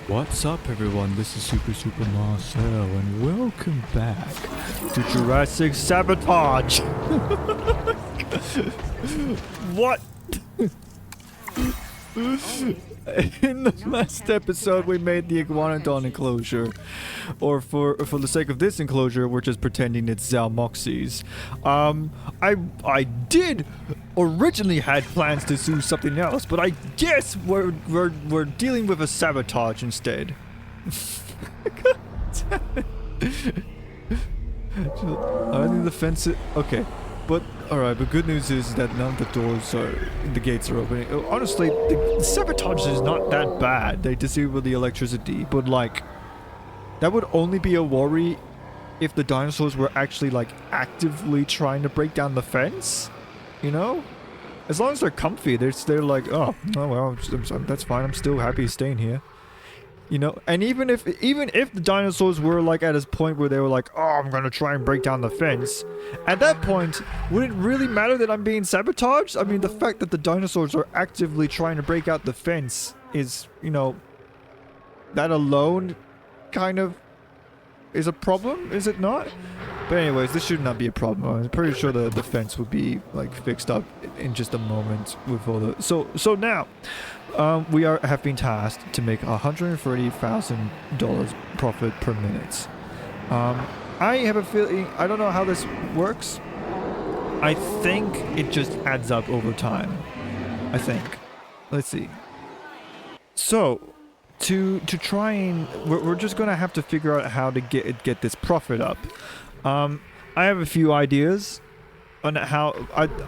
What's up, everyone? This is Super Marcel, and welcome back to Jurassic Sabotage. What? In the last episode, we made the Iguanodon enclosure, or for the sake of this enclosure, we're just pretending it's Zalmoxes. I did originally had plans to do something else, but I guess we're dealing with a sabotage instead. God damn it. I think the fence. Okay. But, alright, but good news is that none of the gates are opening. Honestly, the sabotage is not that bad. They disable the electricity, but like, that would only be a worry if the dinosaurs were actually like actively trying to break down the fence, you know? As long as they're comfy, they're like, oh well, that's fine, I'm still happy staying here. You know, and even if the dinosaurs were like at a point where they were like, oh, I'm gonna try and break down the fence, at that point, would it really matter that I'm being sabotaged? I mean, the fact that the dinosaurs are actively trying to break out the fence is, you know, that alone kind of is a problem, is it not? But anyways, this should not be a problem. I'm pretty sure the fence would be like fixed up in just a moment with all the... So now, we have been tasked to make $130,000 profit per minute. I have a feeling, I don't know how this works. I think it just adds up over time. I think. Let's see. So, to try and... We're just gonna have to figure out how to get this profit up. I have a few ideas on how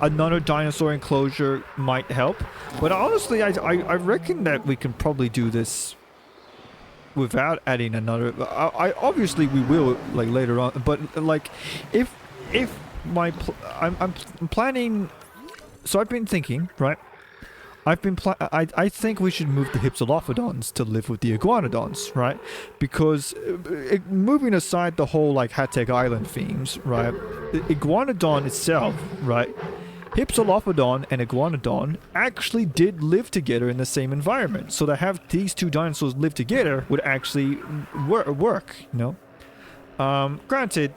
another dinosaur enclosure might help, but honestly, I reckon that we can probably do this without adding another. Obviously we will like later on, but like if I'm planning. So I've been thinking, right? I think we should move the Hypsilophodons to live with the Iguanodons, right? Because moving aside the whole like Hatek Island themes, right? The Iguanodon itself, right? Hypsilophodon and Iguanodon actually did live together in the same environment. So to have these two dinosaurs live together would actually work, you know? Granted,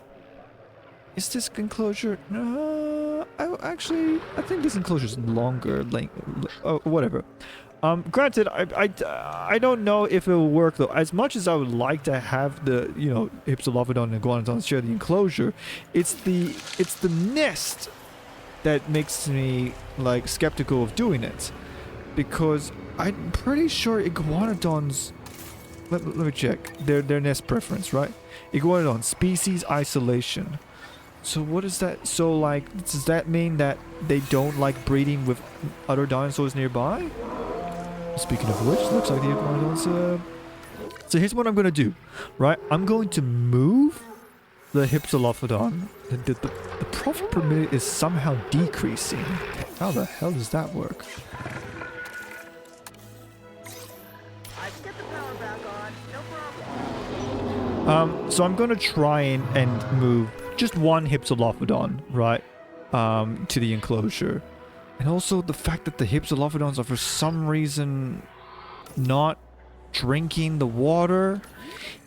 is this enclosure? I think this enclosure is longer, whatever. Granted, I don't know if it will work though. As much as I would like to have the, you know, Hypsilophodon and Iguanodon share the enclosure, it's the nest that makes me like skeptical of doing it, because I'm pretty sure Iguanodons. Let me check their nest preference, right? Iguanodon species isolation. So what is that? So like, does that mean that they don't like breeding with other dinosaurs nearby? Speaking of which, looks like the Iguanodons. So here's what I'm gonna do, right? I'm going to move the Hypsilophodon. The profit per minute is somehow decreasing. How the hell does that work? I can get the power back on, no problem. So I'm gonna try and move just one Hypsilophodon, right, to the enclosure. And also the fact that the Hypsilophodons are for some reason not drinking the water,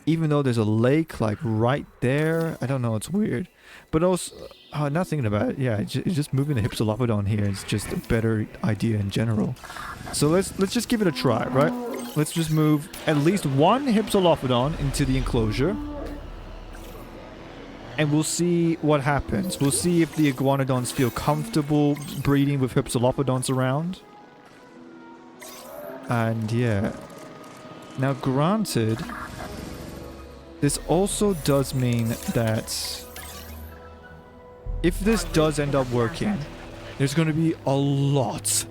even though there's a lake like right there. I don't know, it's weird. But also, not thinking about it, yeah, just moving the Hypsilophodon here is just a better idea in general. So let's just give it a try, right? Let's just move at least one Hypsilophodon into the enclosure. And we'll see what happens. We'll see if the Iguanodons feel comfortable breeding with Hypsilophodons around. And yeah. Now granted, this also does mean that if this does end up working, there's going to be a lot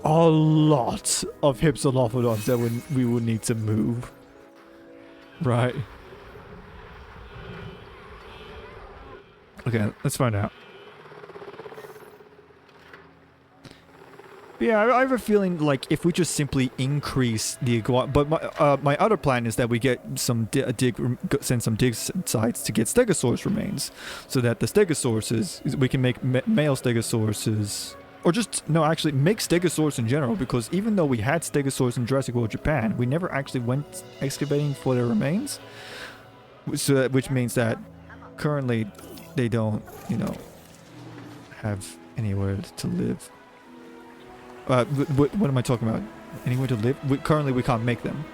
of Hypsilophodons that we would need to move. Right? Okay, let's find out. Yeah, I have a feeling like if we just simply increase the but my other plan is that we get some send some dig sites to get Stegosaurus remains, so that the Stegosauruses we can make male Stegosauruses Or just, no, actually, make stegosaurs in general, because even though we had stegosaurs in Jurassic World Japan, we never actually went excavating for their remains. So, which means that currently they don't, you know, have anywhere to live. What am I talking about? Anywhere to live? Currently we can't make them.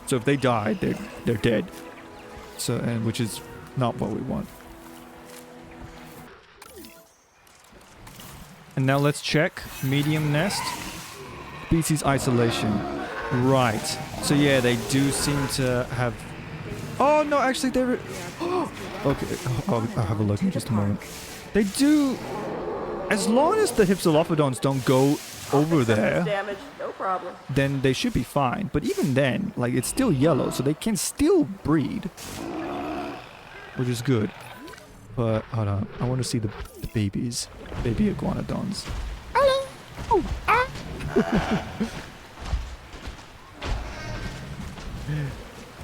So if they die, they're dead. So, and which is not what we want. And now let's check medium nest, species isolation. Right. So yeah, they do seem to have. Oh no, actually they're. Okay, I'll have a look in just a moment. They do. As long as the Hypsilophodons don't go over there, Damage, no problem. then they should be fine. But even then, like, it's still yellow, so they can still breed, which is good. But hold on, I want to see the babies, baby iguanodons. Hello. Oh, ah.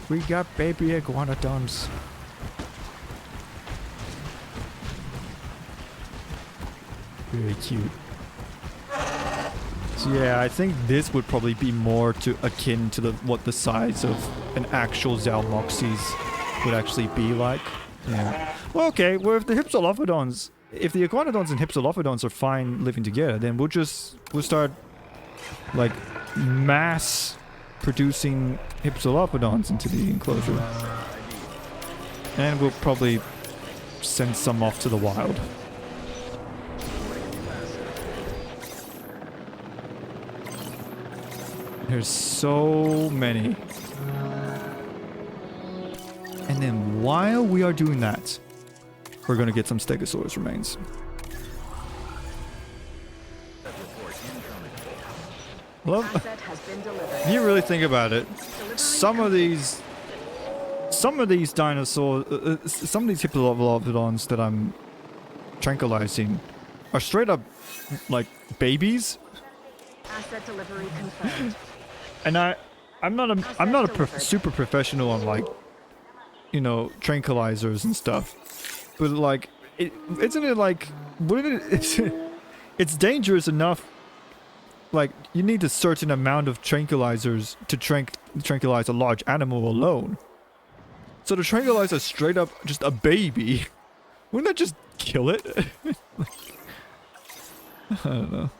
We got baby iguanodons. Very cute. So yeah, I think this would probably be more to akin to what the size of an actual Zalmoxes would actually be like. Yeah. Well, okay. Well, if the Hypsilophodons, if the iguanodons and Hypsilophodons are fine living together, then we'll start like mass producing Hypsilophodons into the enclosure, and we'll probably send some off to the wild. There's so many. And then while we are doing that, we're going to get some Stegosaurus remains. Well, if you really think about it, some of these dinosaurs, some of these Hypsilophodons that I'm tranquilizing are straight up like babies. Asset delivery confirmed. And I'm not a super professional on, like, you know, tranquilizers and stuff, but like, isn't it like, wouldn't it? It's dangerous enough. Like, you need a certain amount of tranquilizers to tranquilize a large animal alone. So to tranquilize a straight up just a baby, wouldn't that just kill it? I don't know.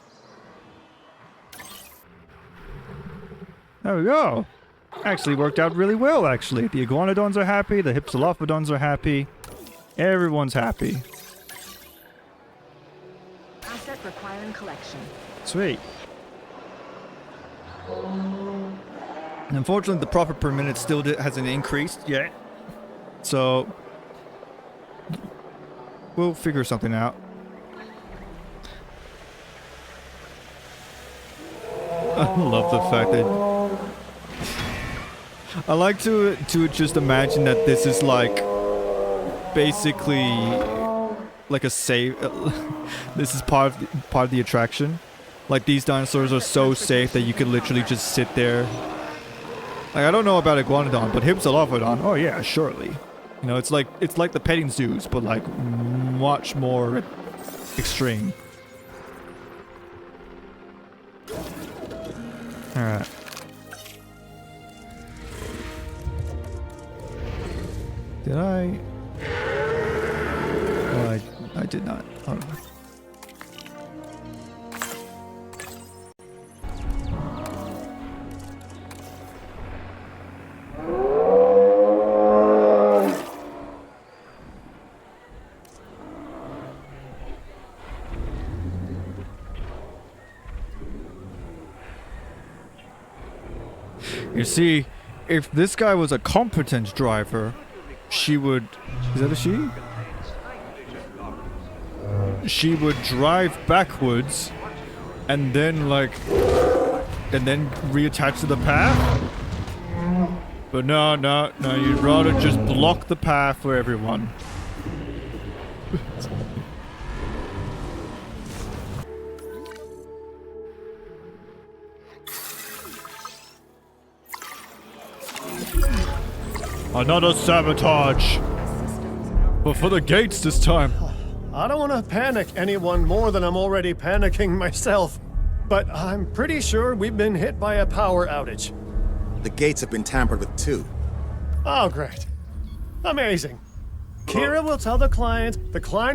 There we go. Actually worked out really well, actually. The iguanodons are happy, the Hypsilophodons are happy. Everyone's happy. Asset requiring collection. Sweet. Unfortunately, the profit per minute still hasn't increased yet. So, we'll figure something out. I love the fact that I like to just imagine that this is like basically like a save. This is part of the attraction. Like, these dinosaurs are so safe that you could literally just sit there. Like, I don't know about iguanodon, but Hypsilophodon, oh yeah, surely. You know, it's like the petting zoos, but like much more extreme. All right. Did I? Oh, I did not. Hold on. You see, if this guy was a competent driver, she would... Is that a she? She would drive backwards and then, like... and then reattach to the path? But no, you'd rather just block the path for everyone. Another sabotage! But for the gates this time. I don't want to panic anyone more than I'm already panicking myself. But I'm pretty sure we've been hit by a power outage. The gates have been tampered with too. Oh, great. Amazing. Kira will tell the client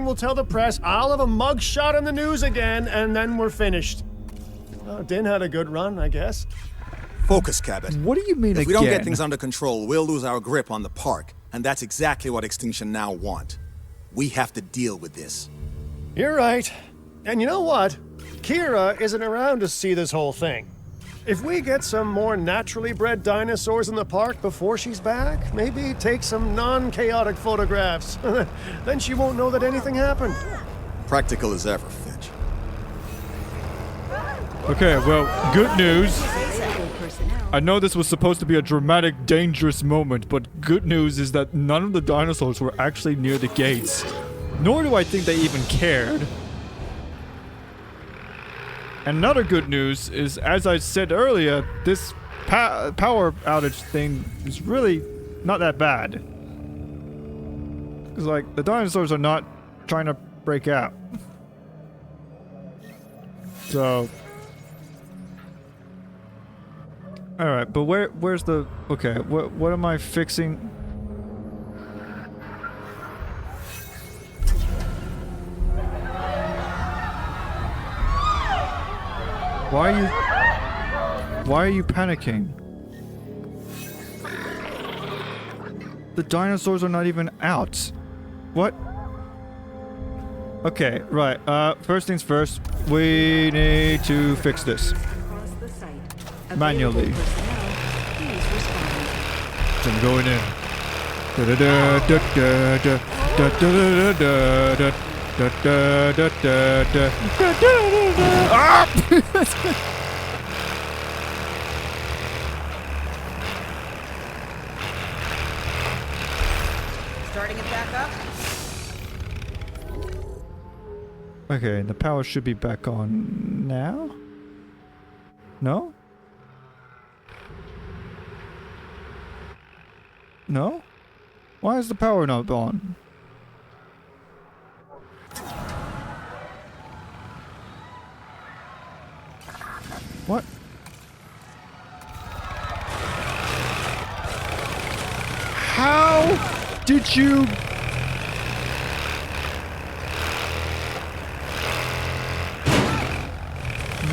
will tell the press, I'll have a mug shot in the news again, and then we're finished. Din had a good run, I guess. Focus, Cabot. What do you mean If again? we don't get things under control, we'll lose our grip on the park. And that's exactly what Extinction Now want. We have to deal with this. You're right. And you know what? Kira isn't around to see this whole thing. If we get some more naturally bred dinosaurs in the park before she's back, maybe take some non-chaotic photographs. Then she won't know that anything happened. Practical as ever, Finch. Okay, well, good news. I know this was supposed to be a dramatic, dangerous moment, but good news is that none of the dinosaurs were actually near the gates. Nor do I think they even cared. Another good news is, as I said earlier, this power outage thing is really not that bad. Because, like, the dinosaurs are not trying to break out. So... Alright, but where's the... Okay, what am I fixing? Why are you panicking? The dinosaurs are not even out. What? Okay, right. First things first, we need to fix this. Manually. So I'm going in. Starting it back up. Okay, the power should be back on now? No? No? Why is the power not on? What? How did you...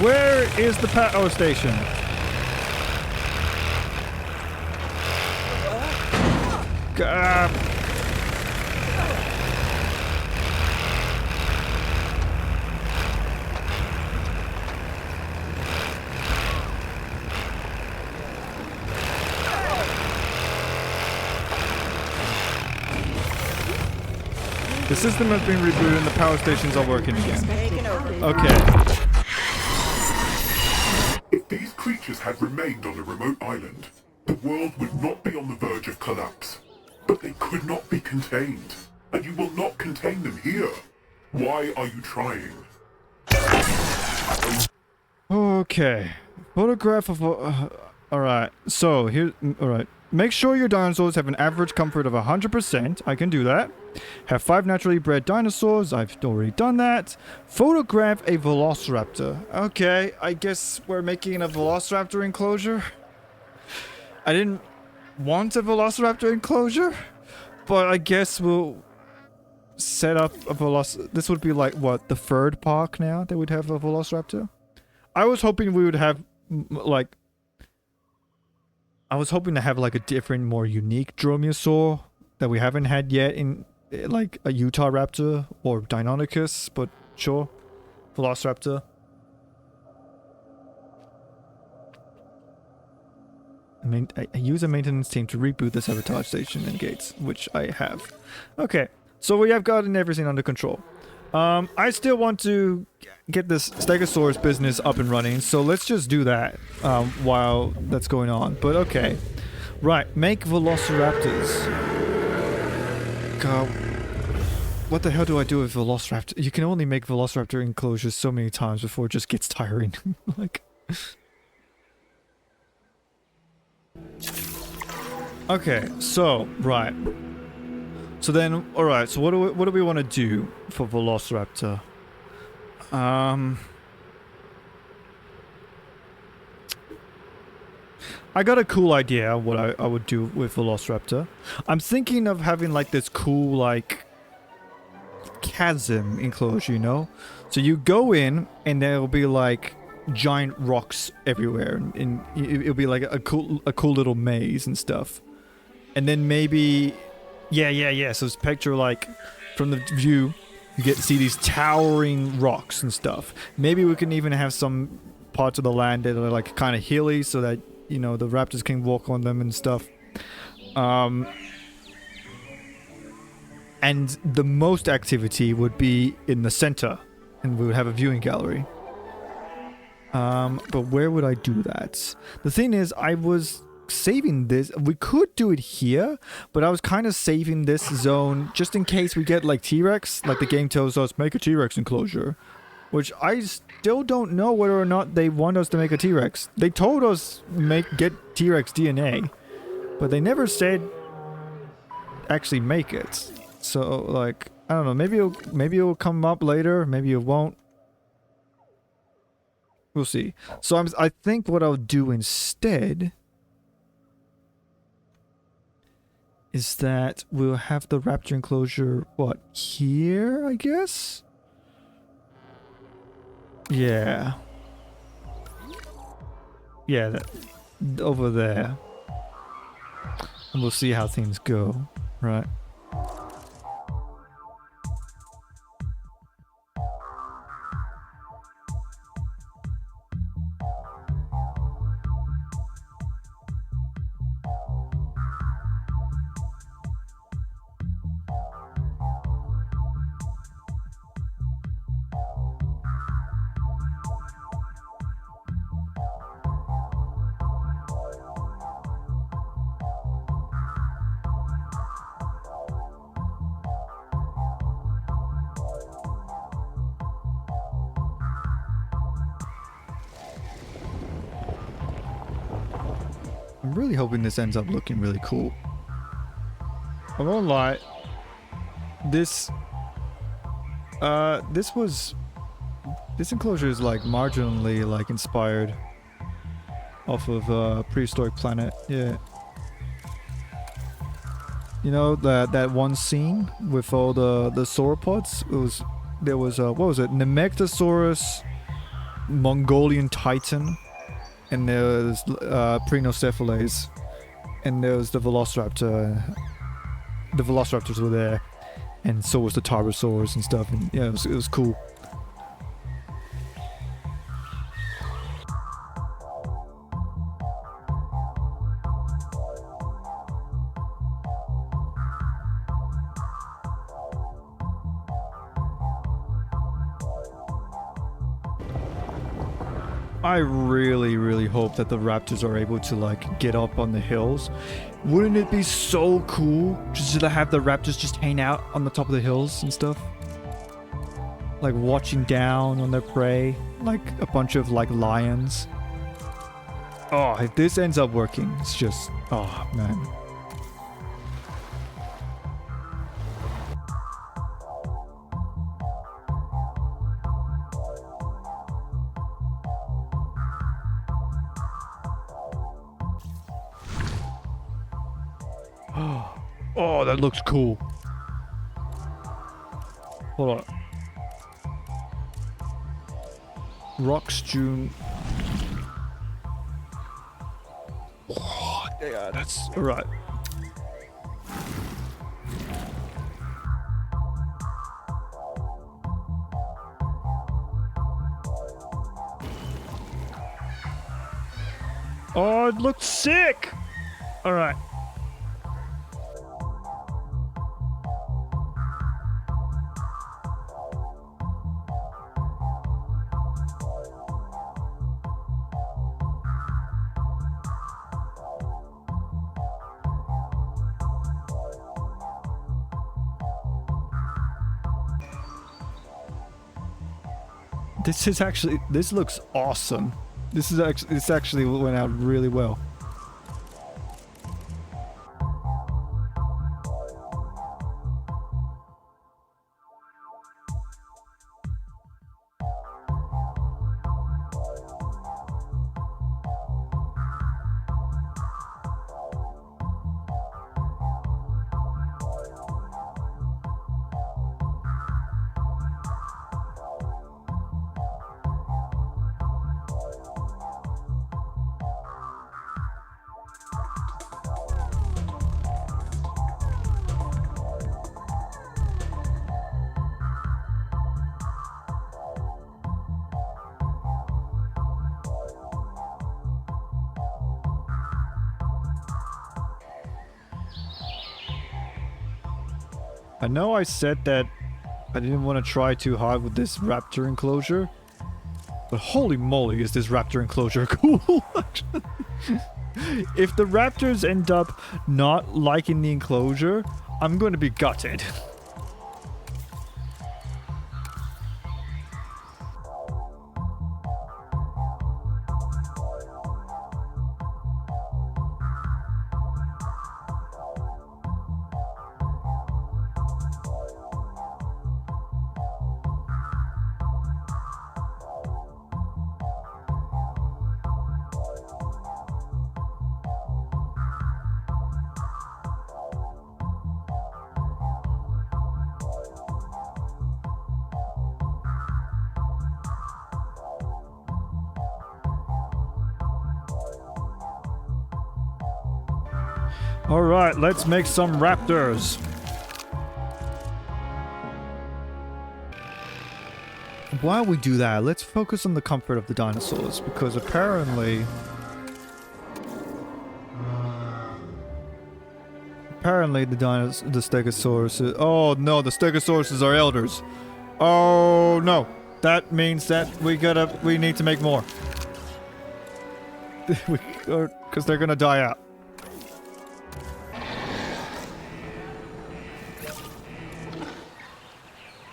Where is the power station? God. The system has been rebooted and the power stations are working again. Okay. If these creatures had remained on the remote island, the world would not be on the verge of collapse. But they could not be contained, and you will not contain them here. Why are you trying? Okay. Photograph of... alright. So, here... Alright. Make sure your dinosaurs have an average comfort of 100%. I can do that. Have 5 naturally bred dinosaurs. I've already done that. Photograph a Velociraptor. Okay, I guess we're making a Velociraptor enclosure. I didn't want a Velociraptor enclosure, but I guess we'll set up a Velociraptor. This would be like, what, the third park now that would have a Velociraptor? I was hoping we would have, like... I was hoping to have, like, a different, more unique Dromaeosaur that we haven't had yet in, like, a Utah Raptor or Deinonychus, but sure. Velociraptor. I use a maintenance team to reboot the sabotage station and gates, which I have. Okay, so we have gotten everything under control. I still want to get this Stegosaurus business up and running, so let's just do that while that's going on. But okay. Right, make Velociraptors. God, what the hell do I do with Velociraptor? You can only make Velociraptor enclosures so many times before it just gets tiring. Like... Okay, so, right. So then, all right. So what do we want to do for Velociraptor? I got a cool idea what I would do with Velociraptor. I'm thinking of having like this cool like chasm enclosure, you know? So you go in and there'll be like giant rocks everywhere, and it'll be like a cool little maze and stuff. And then maybe, yeah. So it's picture like from the view, you get to see these towering rocks and stuff. Maybe we can even have some parts of the land that are like kind of hilly, so that you know the raptors can walk on them and stuff. And the most activity would be in the center, and we would have a viewing gallery. But where would I do that? The thing is, I was saving this. We could do it here, but I was kind of saving this zone just in case we get like T-Rex, like the game tells us, make a T-Rex enclosure. Which I still don't know whether or not they want us to make a T-Rex. They told us get T-Rex DNA, but they never said actually make it. So like, I don't know, maybe it'll come up later, maybe it won't. We'll see. So I think what I'll do instead is that we'll have the raptor enclosure, what, here, I guess? Yeah. Yeah, over there. And we'll see how things go, right? I'm really hoping this ends up looking really cool. I won't lie. This enclosure is like marginally like inspired off of Prehistoric Planet. Yeah. You know that one scene with all the sauropods? There was what was it? Nemegtosaurus, Mongolian Titan, and there's Prenocephalase, and there was the Velociraptor. The Velociraptors were there, and so was the Tarbosaurs and stuff. And yeah, it was cool. I really hope that the raptors are able to like get up on the hills. Wouldn't it be so cool just to have the raptors just hang out on the top of the hills and stuff? Like watching down on their prey, like a bunch of like lions. Oh, if this ends up working, it's just, oh man. Oh, that looks cool. Hold on. Rocks June. Oh, yeah, that's alright. Oh, it looks sick! Alright. This looks awesome. This actually went out really well. I know I said that I didn't want to try too hard with this raptor enclosure, but holy moly is this raptor enclosure cool. If the raptors end up not liking the enclosure, I'm going to be gutted. Alright, let's make some raptors. While we do that, let's focus on the comfort of the dinosaurs, because apparently... the Stegosaurus... Oh no, the Stegosauruses are elders. Oh no, that means that we need to make more. Because they're gonna die out.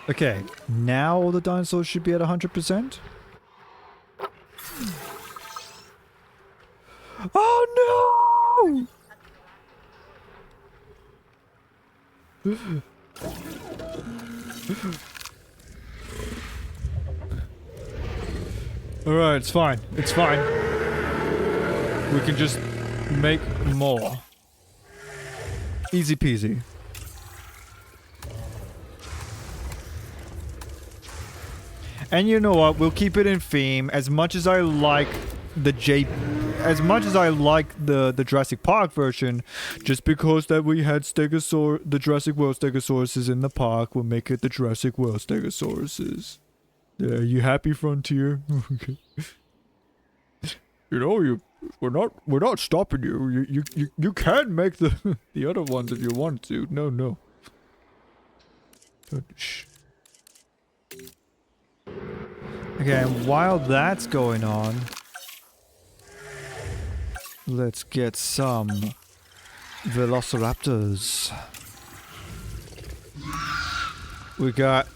Okay, now all the dinosaurs should be at 100%. Oh no! Alright, it's fine. It's fine. We can just make more. Easy peasy. And you know what? We'll keep it in theme. As much as I like the the Jurassic Park version, just because that we had the Jurassic World Stegosauruses in the park, we'll make it the Jurassic World Stegosauruses. Yeah, you happy, Frontier? Okay. You know, we're not stopping you. You can make the the other ones if you want to. No. Shh. Okay, and while that's going on, let's get some Velociraptors. We got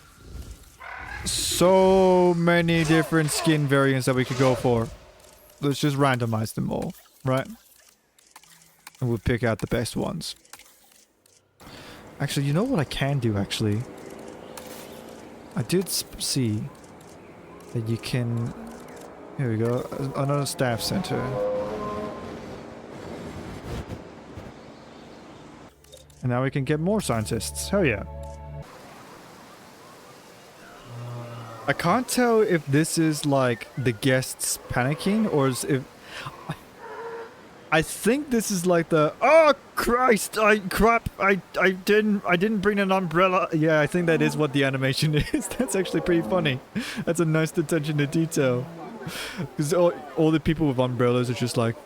so many different skin variants that we could go for. Let's just randomize them all, right? And we'll pick out the best ones. Actually, you know what I can do, actually? I did see... that you can... Here we go. Another staff center. And now we can get more scientists. Hell yeah. I can't tell if this is like the guests panicking or if... I think this is like the... Oh Christ! I didn't bring an umbrella. Yeah, I think that is what the animation is. That's actually pretty funny. That's a nice attention to detail. Because all the people with umbrellas are just like,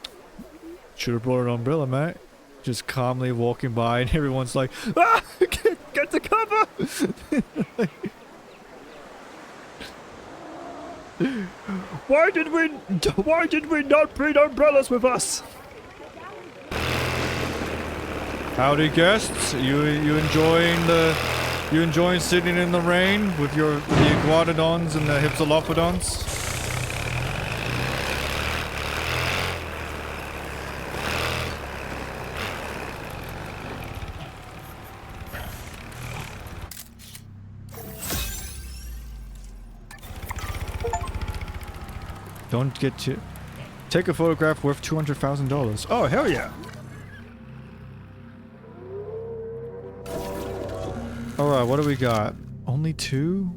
should have brought an umbrella, mate. Just calmly walking by, and everyone's like, ah, get the cover. Why did we not bring umbrellas with us? Howdy, guests. You enjoying sitting in the rain with the iguanodons and the hypsilophodons? Don't get to... Take a photograph worth $200,000. Oh, hell yeah. Alright, what do we got? Only two?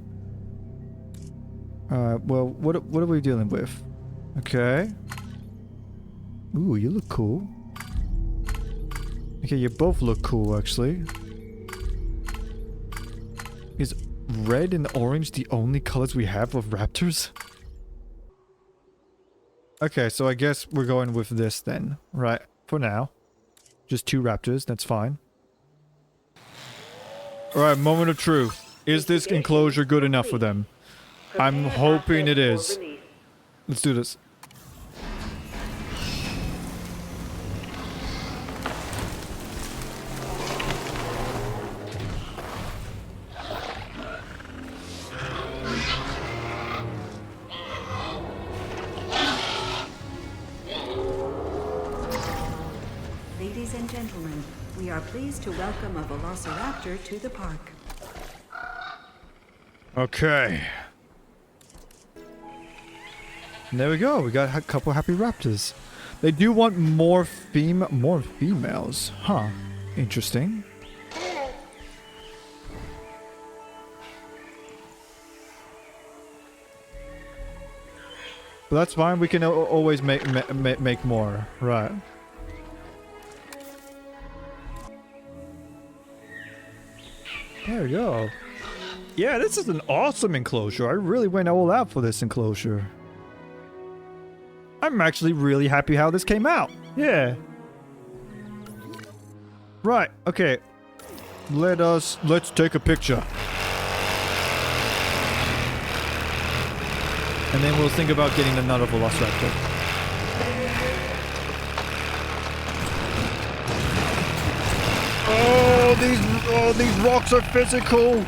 Well, what are we dealing with? Okay. Ooh, you look cool. Okay, you both look cool, actually. Is red and orange the only colors we have of raptors? Okay, so I guess we're going with this then, right? For now. Just two raptors, that's fine. Alright, moment of truth. Is this enclosure good enough for them? I'm hoping it is. Let's do this. Ladies and gentlemen, we are pleased to welcome a Velociraptor to the park. Okay. And there we go. We got a couple happy raptors. They do want more females. Huh. Interesting. But that's fine. We can always make more. Right. There we go. Yeah, this is an awesome enclosure. I really went all out for this enclosure. I'm actually really happy how this came out. Yeah. Right, okay. Let's take a picture. And then we'll think about getting another Velociraptor. Oh, these rocks are physical.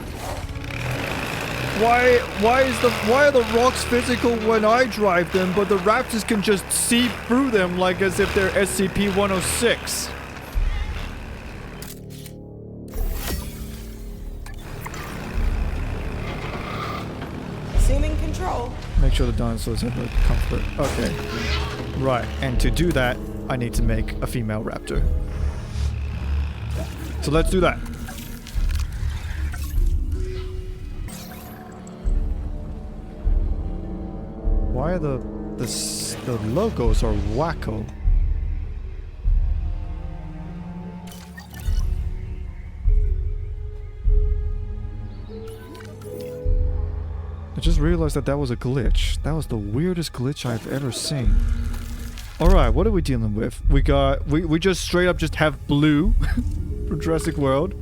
Why are the rocks physical when I drive them, but the raptors can just see through them like as if they're SCP-106? Assuming control. Make sure the dinosaurs have the comfort. Okay. Right, and to do that, I need to make a female raptor. So let's do that. Why are the logos are wacko? I just realized that was a glitch. That was the weirdest glitch I've ever seen. Alright, what are we dealing with? We just straight up just have blue from Jurassic World.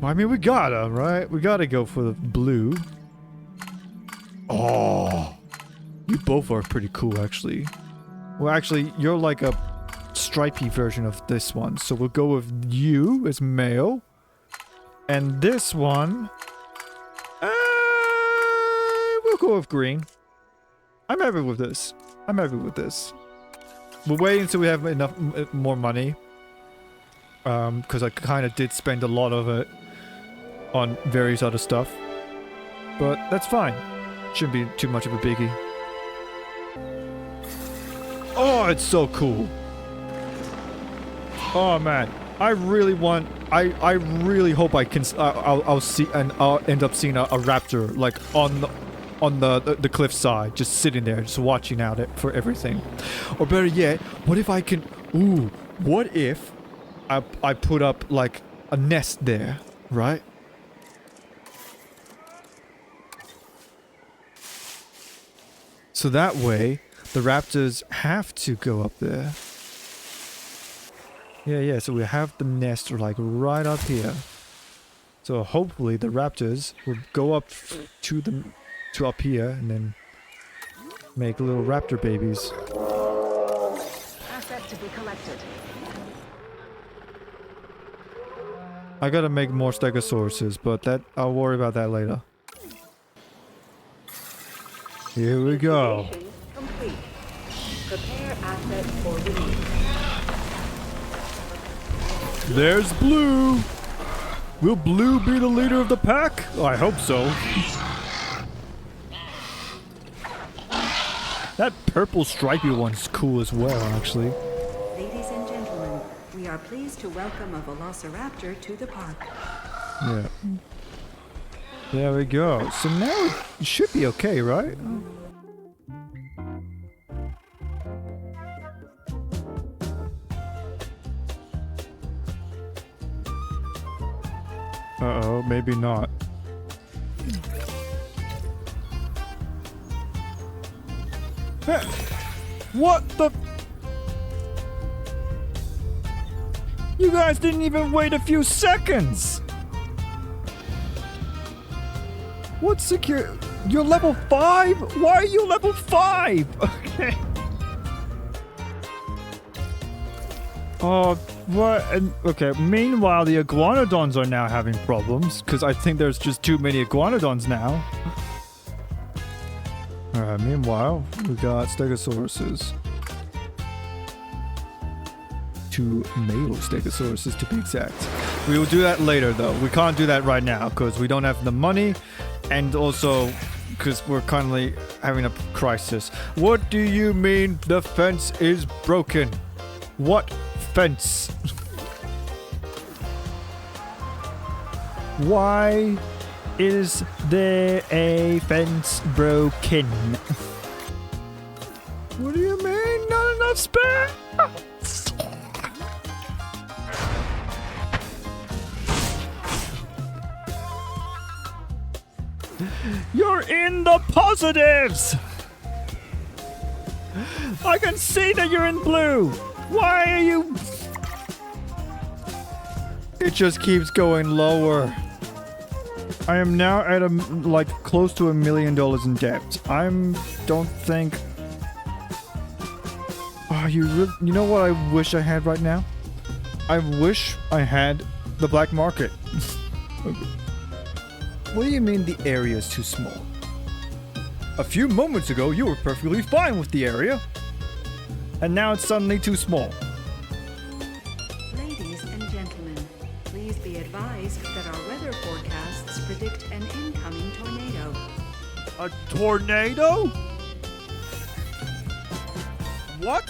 Well, I mean, we gotta, right? We gotta go for the blue. Oh, you both are pretty cool, actually. Well, actually, you're like a stripy version of this one. So we'll go with you as male. And this one... we'll go with green. I'm happy with this. I'm happy with this. We'll wait until we have enough more money. Because I kind of did spend a lot of it on various other stuff. But that's fine. Shouldn't be too much of a biggie. Oh, it's so cool. Oh man, I really want. I really hope I can. I'll see and I'll end up seeing a raptor like on the cliffside, just sitting there, just watching out for everything. Or better yet, what if I can? Ooh, what if I put up like a nest there, right? So that way, the raptors have to go up there. Yeah, so we have the nest like right up here. So hopefully the raptors will go up to up here and then make little raptor babies. Asset to be collected. I gotta make more stegosauruses, but I'll worry about that later. Here we go. Complete. Prepare asset for release. There's Blue! Will Blue be the leader of the pack? Oh, I hope so. That purple stripy one's cool as well, actually. Ladies and gentlemen, we are pleased to welcome a Velociraptor to the park. Yeah. There we go. So now it should be okay, right? Uh-oh, maybe not. Hey, what the... You guys didn't even wait a few seconds! What's secure? You're level 5? Why are you level 5? Okay. Oh, what? Okay, meanwhile, the iguanodons are now having problems, because I think there's just too many iguanodons now. Alright, meanwhile, we got stegosauruses. 2 male stegosauruses to be exact. We will do that later though. We can't do that right now because we don't have the money and also because we're currently having a crisis. What do you mean the fence is broken? What fence? Why is there a fence broken? What do you mean? Not enough space? You're in the positives! I can see that you're in blue! Why are you... It just keeps going lower. I am now at like close to $1 million in debt. Don't think... Oh, you know what I wish I had right now? I wish I had the black market. What do you mean the area is too small? A few moments ago, you were perfectly fine with the area. And now it's suddenly too small. Ladies and gentlemen, please be advised that our weather forecasts predict an incoming tornado. A tornado? What?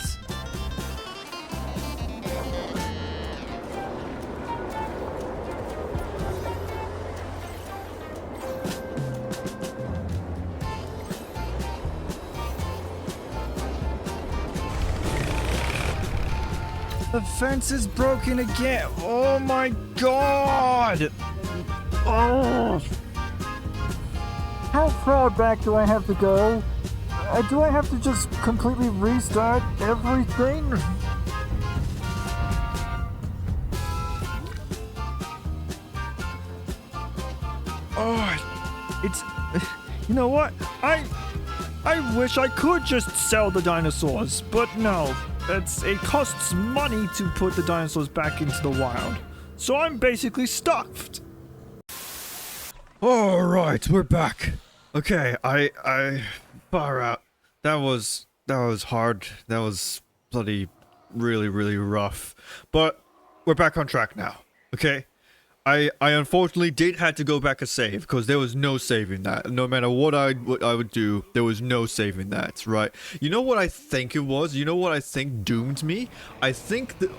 The fence is broken again. Oh my god! Oh! How far back do I have to go? Do I have to just completely restart everything? Oh, it's... You know what? I wish I could just sell the dinosaurs, but no. It costs money to put the dinosaurs back into the wild. So I'm basically stuffed. Alright, we're back. Okay, I far out. That was hard. That was bloody really rough. But we're back on track now. Okay? I unfortunately did have to go back a save because there was no saving that. No matter what I would do, there was no saving that, right? You know what I think it was? You know what I think doomed me? I think that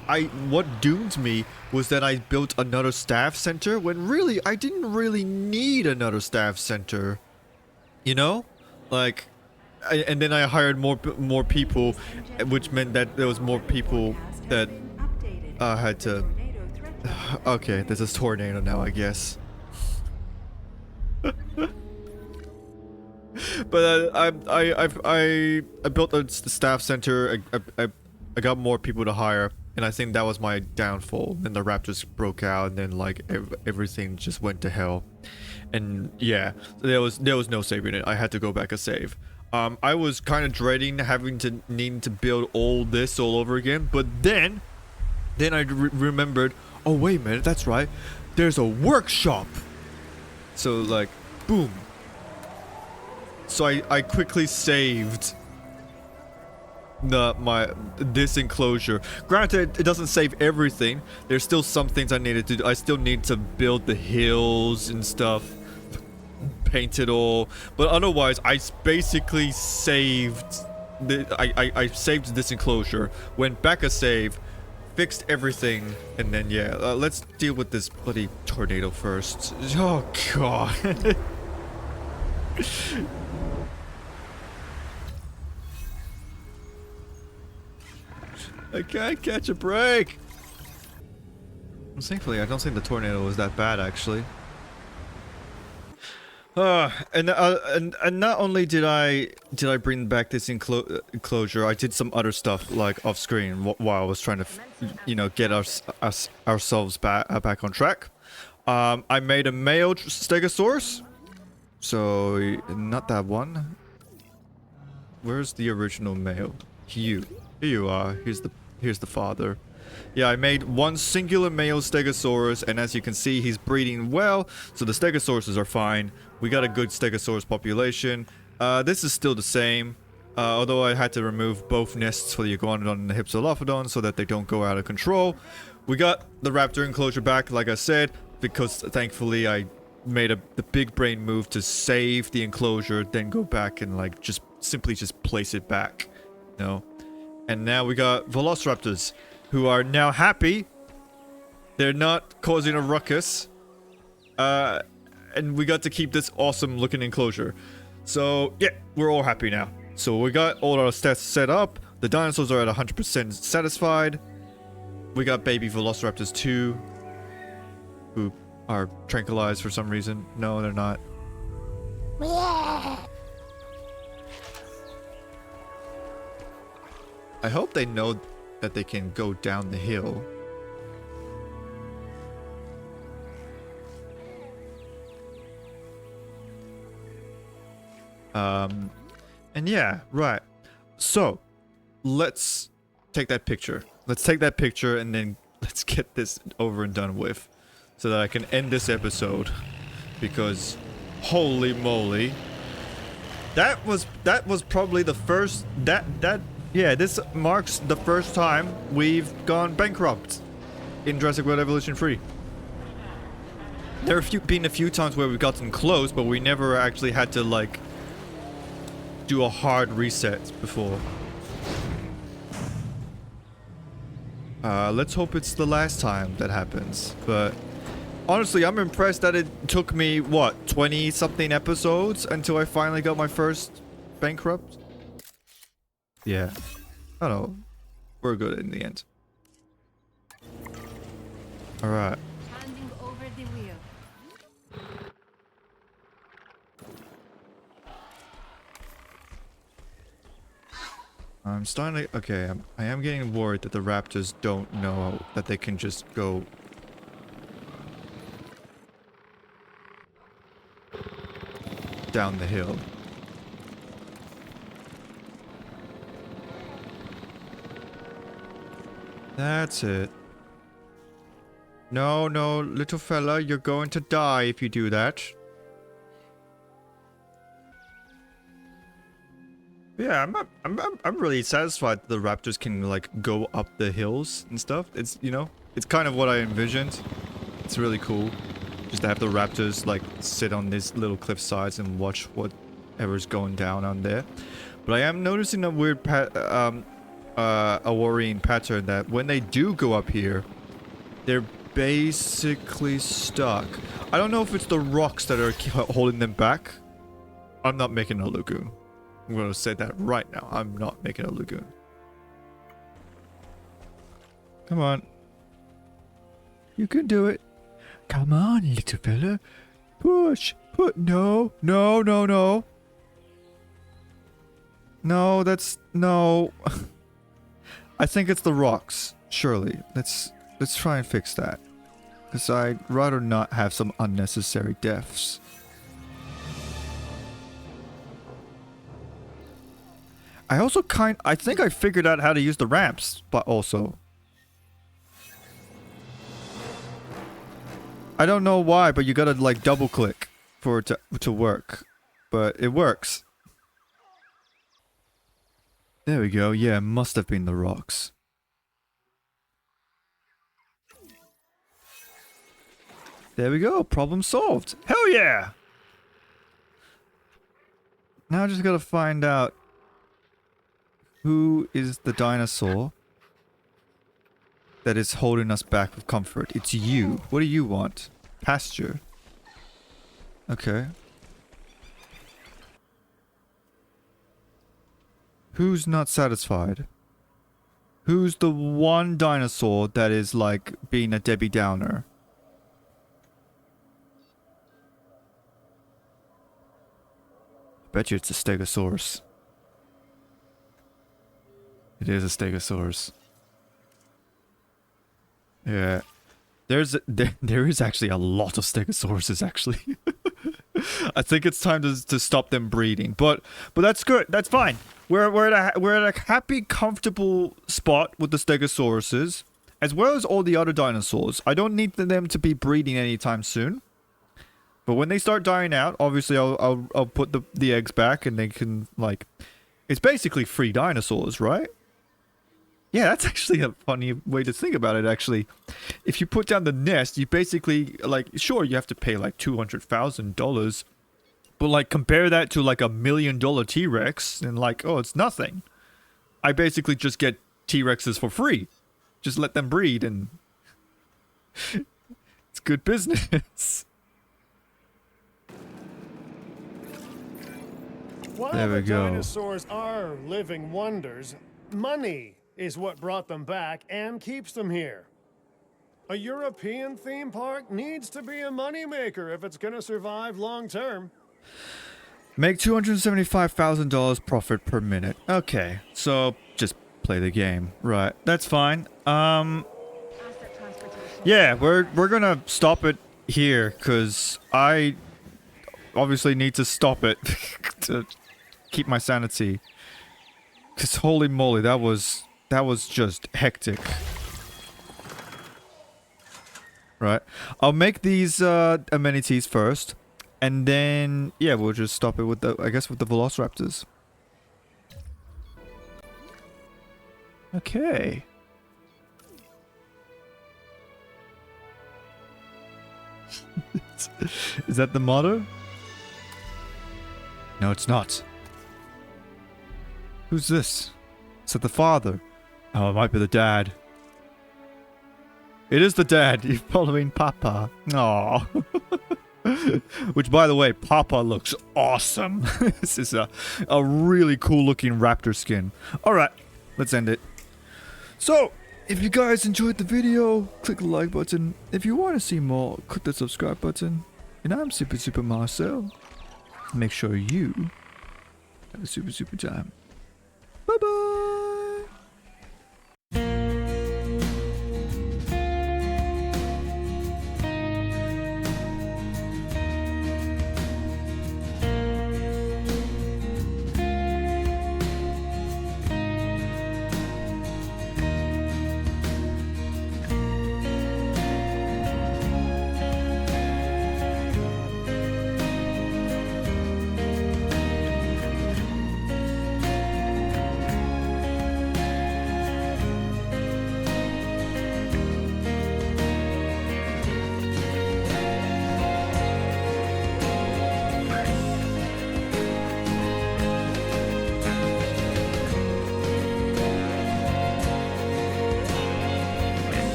what doomed me was that I built another staff center when really I didn't really need another staff center. You know? Like and then I hired more people, which meant that there was more people that had to... Okay, there's a tornado now, I guess. But I built a staff center. I got more people to hire, and I think that was my downfall. Then the raptors broke out, and then like everything just went to hell. And yeah, there was no saving it. I had to go back a save. I was kind of dreading needing to build all this all over again, but then I remembered. Oh wait a minute, that's right. There's a workshop. So like, boom. So I quickly saved this enclosure. Granted, it doesn't save everything. There's still some things I needed to do. I still need to build the hills and stuff, paint it all. But otherwise, I basically saved. I saved this enclosure. Went back a save. Fixed everything, and then yeah, let's deal with this bloody tornado first. Oh god. I can't catch a break. Thankfully, I don't think the tornado was that bad actually. And not only did I bring back this enclosure, I did some other stuff like off screen while I was trying to, get ourselves back on track. I made a male Stegosaurus. So not that one. Where's the original male? Here you are. Here's the father. Yeah, I made one singular male Stegosaurus, and as you can see, he's breeding well, so the Stegosauruses are fine. We got a good Stegosaurus population. This is still the same, although I had to remove both nests for the Iguanodon and the Hypsilophodon so that they don't go out of control. We got the raptor enclosure back, like I said, because thankfully I made the big brain move to save the enclosure, then go back and like simply place it back, And now we got Velociraptors, who are now happy. They're not causing a ruckus. And we got to keep this awesome looking enclosure. So, yeah, we're all happy now. So we got all our stats set up. The dinosaurs are at 100% satisfied. We got baby Velociraptors too, who are tranquilized for some reason. No, they're not. I hope they know that they can go down the hill. And yeah, right. So, let's take that picture. Let's take that picture and then let's get this over and done with, so that I can end this episode. Because, holy moly, that was probably the first yeah, this marks the first time we've gone bankrupt in Jurassic World Evolution 3. There have been a few times where we've gotten close, but we never actually had to, like, do a hard reset before. Let's hope it's the last time that happens. But honestly, I'm impressed that it took me, what, 20-something episodes until I finally got my first bankrupt? Yeah. I don't know. We're good in the end. Alright. Handing over the wheel. I'm starting to... Okay, I am getting worried that the raptors don't know that they can just go... down the hill. That's it. No, no, little fella, you're going to die if you do that. Yeah, I'm really satisfied that the raptors can like go up the hills and stuff. It's, it's kind of what I envisioned. It's really cool just to have the raptors like sit on these little cliff sides and watch whatever's going down on there. But I am noticing a weird a worrying pattern that when they do go up here, they're basically stuck. I don't know if it's the rocks that are holding them back. I'm not making a lagoon. I'm going to say that right now. I'm not making a lagoon. Come on. You can do it. Come on, little fella. Push. No, no, no, no. No, that's... No. I think it's the rocks. Surely. Let's try and fix that. Because I'd rather not have some unnecessary deaths. I think I figured out how to use the ramps, but also. I don't know why, but you gotta like double click for it to work. But it works. There we go. Yeah, it must have been the rocks. There we go. Problem solved. Hell yeah! Now I just gotta find out who is the dinosaur that is holding us back with comfort. It's you. What do you want? Pasture. Okay. Who's not satisfied? Who's the one dinosaur that is like being a Debbie Downer? Bet you it's a Stegosaurus. It is a Stegosaurus. Yeah. There is actually a lot of Stegosauruses, actually. I think it's time to stop them breeding. But that's good. That's fine. We're at a happy, comfortable spot with the Stegosauruses, as well as all the other dinosaurs. I don't need them to be breeding anytime soon. But when they start dying out, obviously I'll put the eggs back, and they can, like, it's basically free dinosaurs, right? Yeah, that's actually a funny way to think about it, actually. If you put down the nest, you basically, like, sure, you have to pay, like, $200,000. But, like, compare that to, like, $1 million T-Rex, and, like, oh, it's nothing. I basically just get T-Rexes for free. Just let them breed, and... it's good business. While There we the go. dinosaurs are living wonders, money is what brought them back and keeps them here. A European theme park needs to be a moneymaker if it's going to survive long term. Make $275,000 profit per minute. Okay, so just play the game. Right, that's fine. Asset transportation. Yeah, we're gonna stop it here, because I obviously need to stop it to keep my sanity. Because holy moly, that was just hectic. Right, I'll make these amenities first, and then yeah, we'll just stop it with the, I guess, with the Velociraptors. Okay. Is that the motto? No, it's not. Who's this? Is that the father? Oh, it might be the dad. It is the dad. You're following Papa. Aww. Which, by the way, Papa looks awesome. This is a really cool looking raptor skin. Alright, let's end it. So, if you guys enjoyed the video, click the like button. If you want to see more, click the subscribe button. And I'm Super Marcel. Make sure you have a super time. Bye bye!